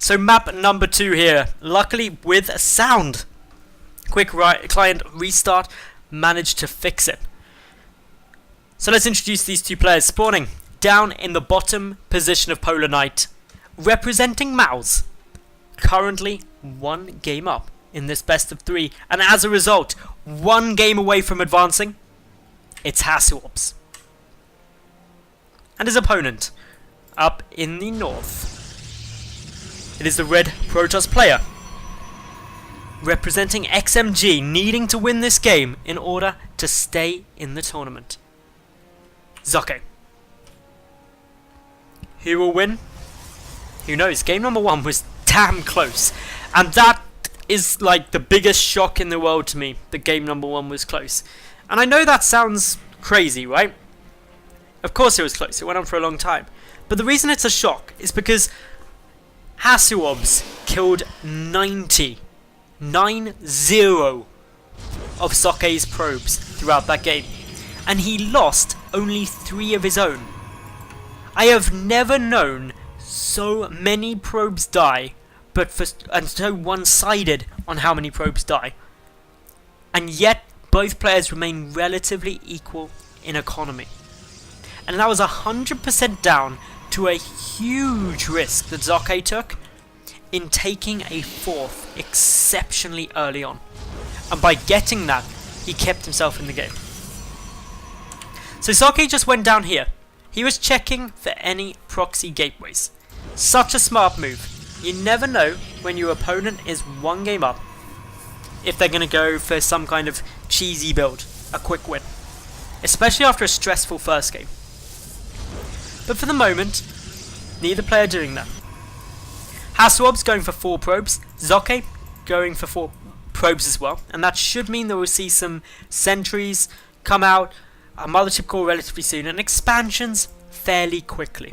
So map number 2 here, luckily with sound. Quick client restart, managed to fix it. So let's introduce these two players. Spawning down in the bottom position of Polar Knight, representing Madals. Currently 1 game up in this best of 3, and as a result 1 game away from advancing. It's HasuObs. And his opponent up in the north, it is the red Protoss player, representing XMG, needing to win this game in order to stay in the tournament. Socke. Who will win? Who knows? Game number 1 was damn close, and that is like the biggest shock in the world to me, that game number 1 was close. And I know that sounds crazy, right? Of course it was close, it went on for a long time. But the reason it's a shock is because HasuObs killed 90 of Socke's probes throughout that game, and he lost only 3 of his own. I have never known so many probes die, and so one-sided on how many probes die, and yet both players remain relatively equal in economy. And that was 100% down to a huge risk that Socke took in taking a 4th exceptionally early on, and by getting that he kept himself in the game. So Socke just went down here. He was checking for any proxy gateways. Such a smart move. You never know when your opponent is 1 game up if they're going to go for some kind of cheesy build, a quick win, especially after a stressful first game. But for the moment, neither player doing that. HasuObs going for 4 probes, Socke going for 4 probes as well, and that should mean that we'll see some sentries come out, a mothership core relatively soon, and expansions fairly quickly.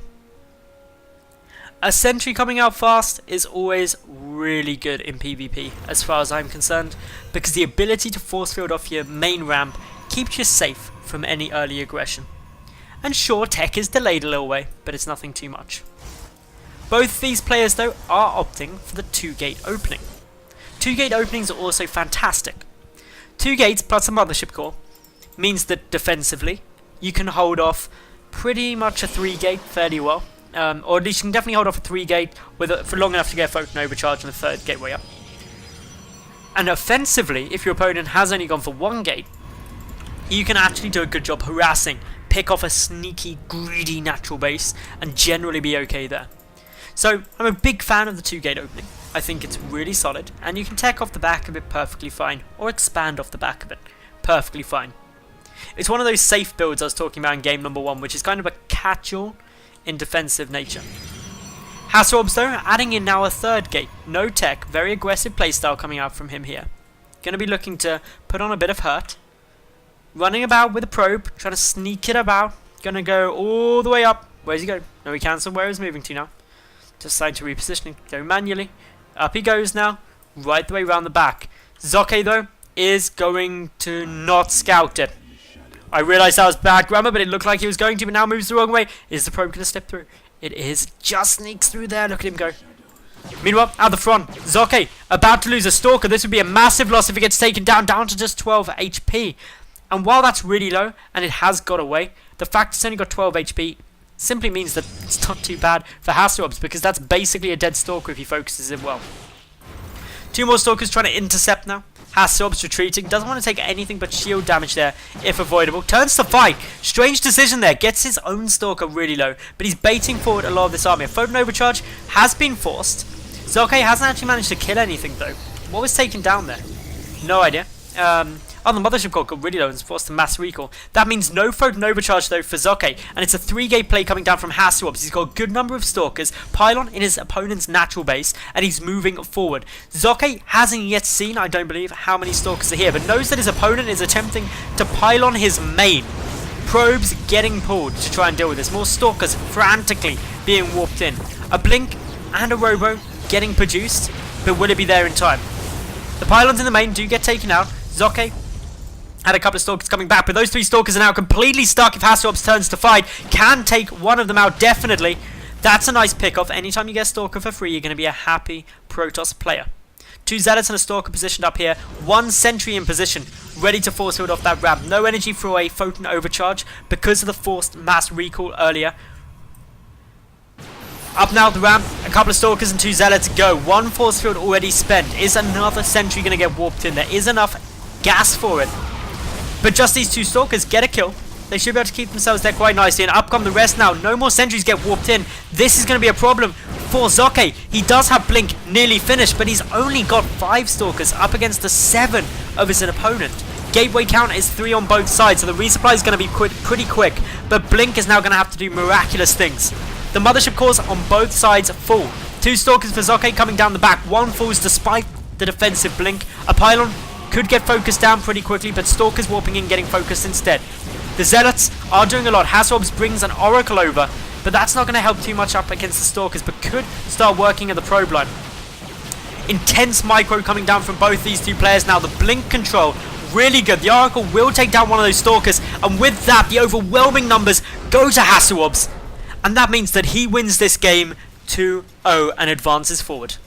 A sentry coming out fast is always really good in PvP as far as I'm concerned, because the ability to force field off your main ramp keeps you safe from any early aggression. And sure, tech is delayed a little way, but it's nothing too much. Both these players though are opting for the 2-gate opening. 2-gate openings are also fantastic. 2 gates plus a mothership core means that defensively you can hold off pretty much a 3-gate fairly well. Or at least you can definitely hold off a 3-gate for long enough to get a photon overcharge on the 3rd gateway up. And offensively, if your opponent has only gone for 1 gate, you can actually do a good job harassing, pick off a sneaky, greedy natural base, and generally be okay there. So I'm a big fan of the 2-gate opening. I think it's really solid, and you can tech off the back of it perfectly fine, or expand off the back of it perfectly fine. It's one of those safe builds I was talking about in game number 1, which is kind of a catch-all in defensive nature. HasuObs though, adding in now a 3rd gate, no tech, very aggressive playstyle coming out from him here. Going to be looking to put on a bit of hurt, running about with a probe, trying to sneak it about, going to go all the way up. Where's he going? No, he cancelled where he's moving to now. Decide to reposition, go manually. Up he goes now, right the way around the back. Socke though is going to not scout it. I realised that was bad grammar, but it looked like he was going to, but now moves the wrong way. Is the probe going to step through? It is. Just sneaks through there. Look at him go. Meanwhile, out the front, Socke about to lose a Stalker. This would be a massive loss if it gets taken down to just 12 HP. And while that's really low, and it has got away, the fact it's only got 12 HP simply means that it's not too bad for HasuObs, because that's basically a dead Stalker if he focuses it well. 2 more Stalkers trying to intercept now. HasuObs retreating, doesn't want to take anything but shield damage there if avoidable. Turns to fight. Strange decision there. Gets his own Stalker really low, but he's baiting forward a lot of this army. A photon overcharge has been forced. Socke hasn't actually managed to kill anything though. What was taken down there? No idea. Oh, the mothership core got really low and is forced to mass recall. That means no photon overcharge though for Socke, and it's a 3-gate play coming down from HasuObs. He's got a good number of Stalkers, pylon in his opponent's natural base, and he's moving forward. Socke hasn't yet seen, I don't believe, how many Stalkers are here, but knows that his opponent is attempting to pylon his main. Probes getting pulled to try and deal with this. More Stalkers frantically being warped in. A blink and a robo getting produced, but will it be there in time? The pylons in the main do get taken out. Socke had a couple of Stalkers coming back, but those 3 Stalkers are now completely stuck if HasuObs turns to fight. Can take one of them out, definitely. That's a nice pick-off. Anytime you get a Stalker for free, you're going to be a happy Protoss player. 2 Zealots and a Stalker positioned up here. 1 Sentry in position, ready to force field off that ramp. No energy for a Photon overcharge because of the forced mass recall earlier. Up now the ramp, a couple of Stalkers and 2 Zealots go. 1 force field already spent. Is another Sentry going to get warped in? There is enough gas for it. But just these 2 Stalkers get a kill. They should be able to keep themselves there quite nicely. And up come the rest now. No more Sentries get warped in. This is going to be a problem for Socke. He does have Blink nearly finished, but he's only got 5 Stalkers up against the 7 of his opponent. Gateway count is 3 on both sides, so the resupply is going to be pretty quick. But Blink is now going to have to do miraculous things. The Mothership cores on both sides full. 2 Stalkers for Socke coming down the back. 1 falls despite the defensive Blink. A Pylon could get focused down pretty quickly, but Stalkers warping in, getting focused instead. The Zealots are doing a lot. HasuObs brings an Oracle over, but that's not going to help too much up against the Stalkers, but could start working at the probe line. Intense micro coming down from both these 2 players now. The Blink control, really good. The Oracle will take down one of those Stalkers, and with that, the overwhelming numbers go to HasuObs. And that means that he wins this game 2-0 and advances forward.